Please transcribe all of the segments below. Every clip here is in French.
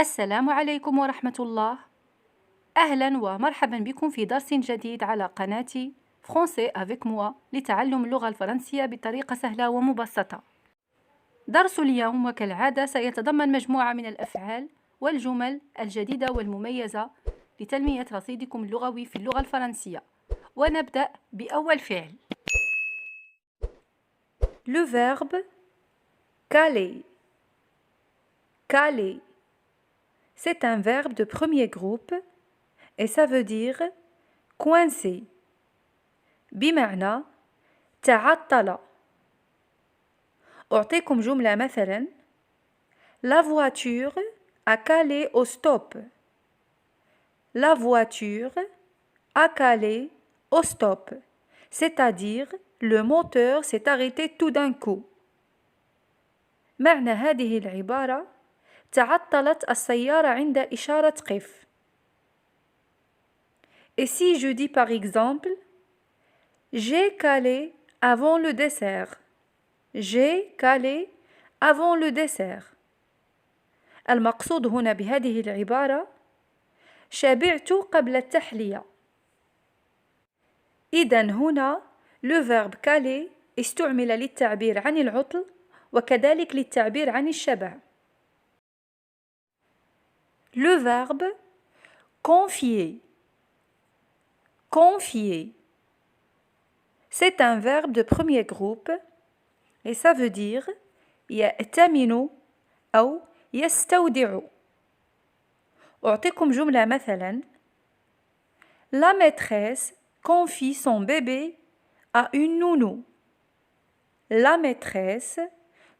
السلام عليكم ورحمة الله. أهلا ومرحبا بكم في درس جديد على قناتي Français avec moi لتعلم اللغة الفرنسية بطريقة سهلة ومبسطة. درس اليوم وكالعادة سيتضمن مجموعة من الأفعال والجمل الجديدة والمميزة لتنمية رصيدكم اللغوي في اللغة الفرنسية. ونبدأ بأول فعل. Le verbe caler. Caler. C'est un verbe de premier groupe et ça veut dire coincer. بمعنى تعطل. أعطيكم جملة مثلا: La voiture a calé au stop. La voiture a calé au stop. C'est-à-dire le moteur s'est arrêté tout d'un coup. معنى هذه العبارة: تعطلت السيارة عند إشارة قف. Et si je dis par exemple: J'ai calé avant le dessert. J'ai calé avant le dessert. المقصود هنا بهذه العبارة: شبعت قبل التحلية. إذن هنا le verbe caler استعمل للتعبير عن العطل وكذلك للتعبير عن الشبع. Le verbe confier. Confier. C'est un verbe de premier groupe et ça veut dire يأتمن أو يستودع. أعطيكم جملة مثلا: La maîtresse confie son bébé à une nounou. La maîtresse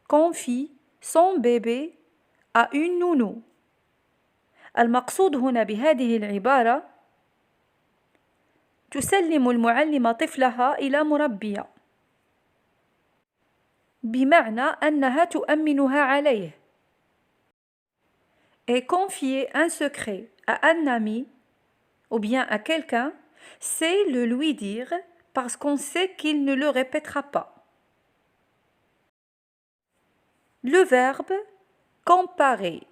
confie son bébé à une nounou. المقصود هنا بهذه العبارة: تسلم المعلمة طفلها إلى مربية، بمعنى أنها تؤمنها عليه. Et confier un secret à un ami ou bien à quelqu'un, c'est le lui dire parce qu'on sait qu'il ne le répétera pas. Le verbe comparer.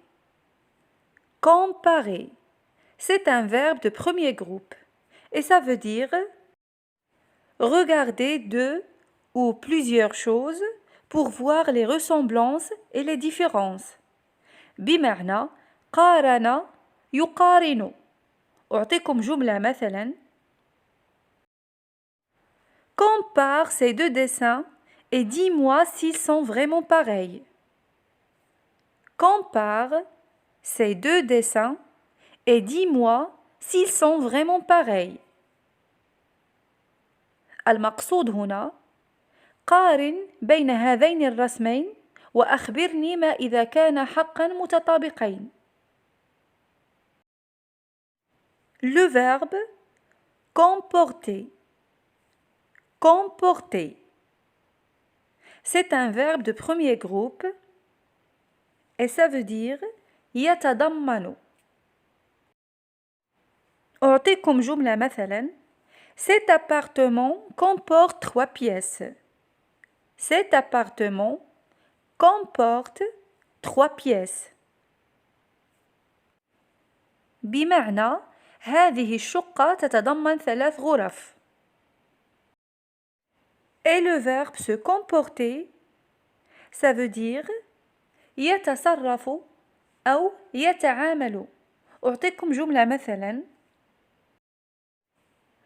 Comparer. C'est un verbe de premier groupe et ça veut dire regarder deux ou plusieurs choses pour voir les ressemblances et les différences. بمعنى قارن يقارن. أعطيكم جملة مثلا: Compare ces deux dessins et dis-moi s'ils sont vraiment pareils. Compare ces deux dessins et dis-moi s'ils sont vraiment pareils. المقصود هنا: قارن بين هذين الرسمين وأخبرني ما إذا كان حقا متطابقين. Le verbe comporter. Comporter. C'est un verbe de premier groupe et ça veut dire يتضمن. أعطيكم جملة مثلا: Cet appartement comporte 3 pièces. Cet appartement comporte 3 pièces. بمعنى هذه الشقة تتضمن 3 غرف. Et le verbe se comporter, ça veut dire يتصرف أو يتعامل. أعطيكم جملة مثلا: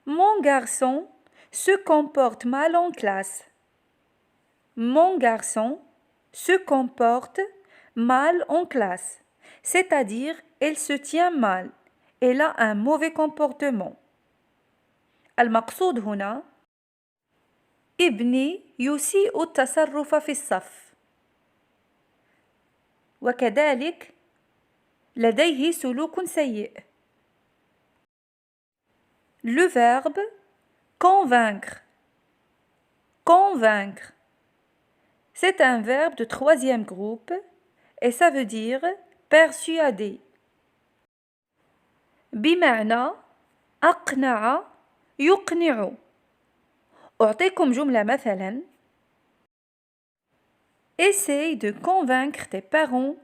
Mon garçon se comporte mal en classe. Mon garçon se comporte mal en classe. C'est-à-dire, elle se tient mal. Elle a un mauvais comportement. المقصود هنا: ابني يسيء التصرف في الصف. وكذلك لديه سلوك سيء. Le verbe convaincre. Convaincre. C'est un verbe de troisième groupe et ça veut dire persuader. بمعنى أقنع يقنع. أعطيكم جملة مثلا: Essaye de convaincre tes parents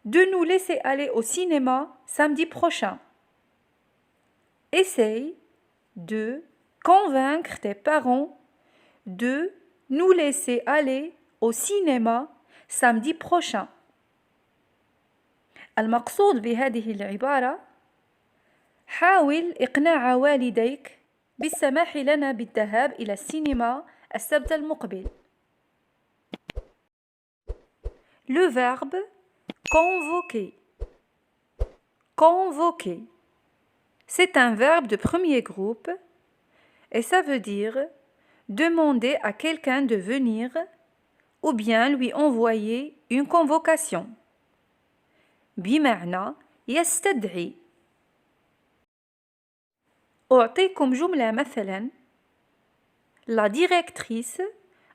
de nous laisser aller au cinéma samedi prochain. Essaye de convaincre tes parents de nous laisser aller au cinéma samedi prochain. المقصود بهذه العبارة: حاول إقناع والديك بالسماح لنا بالذهاب إلى السينما السبت المقبل. Le verbe convoquer. Convoquer. C'est un verbe de premier groupe et ça veut dire demander à quelqu'un de venir ou bien lui envoyer une convocation. بمعنى يستدعي. أعطيكم جملة مثلا: La directrice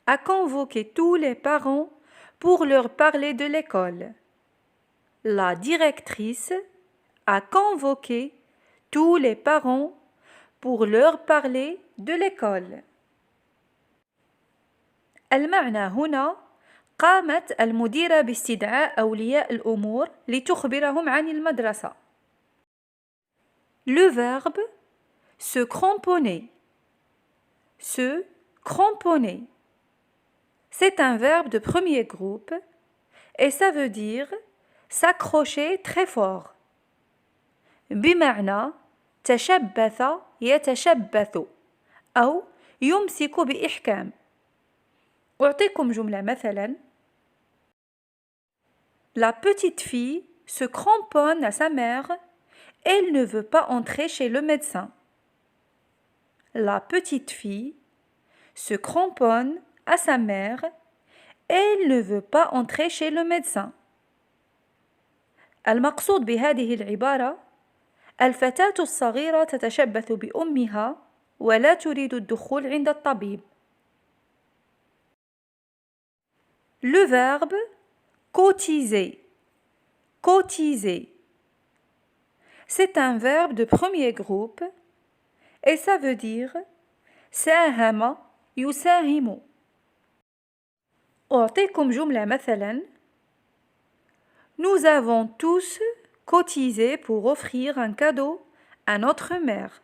a convoqué tous les parents pour leur parler de l'école. La directrice a convoqué tous les parents pour leur parler de l'école. المعنى هنا: قامت المديرة باستدعاء أولياء الأمور لتخبرهم عن المدرسة. Le verbe se cramponner. Se cramponner. C'est un verbe de premier groupe et ça veut dire s'accrocher très fort. بمعنى تشبث يتشبث أو يمسك بإحكام. أعطيكم جملة مثلا: La petite fille se cramponne à sa mère, elle ne veut pas entrer chez le médecin. La petite fille se cramponne à sa mère, elle ne veut pas entrer chez le médecin. المقصود بهذه العبارة: الفتاة الصغيرة تتشبث بأمها ولا تريد الدخول عند الطبيب. Le verbe cotiser. Cotiser. C'est un verbe de premier groupe et ça veut dire ساهم يساهم. أعطيكم جملة مثلا: Nous avons tous cotisé pour offrir un cadeau à notre mère.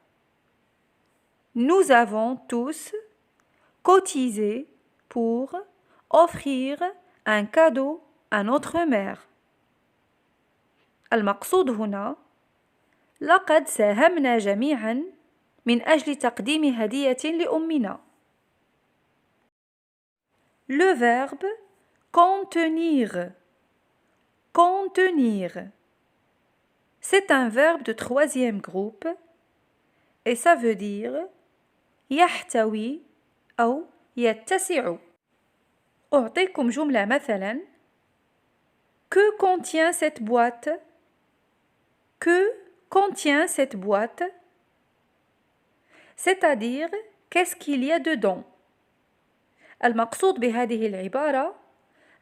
Nous avons tous cotisé pour offrir un cadeau à notre mère. المقصود هنا: لقد ساهمنا جميعا من أجل تقديم هدية لأمنا. Le verbe contenir. Contenir. C'est un verbe de troisième groupe et ça veut dire يحتوي أو يتسع. أعطيكم جملة مثلا: Que contient cette boîte? Que contient cette boîte? C'est-à-dire qu'est-ce qu'il y a dedans. المقصود بهذه العبارة: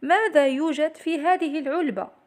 ماذا يوجد في هذه العلبة؟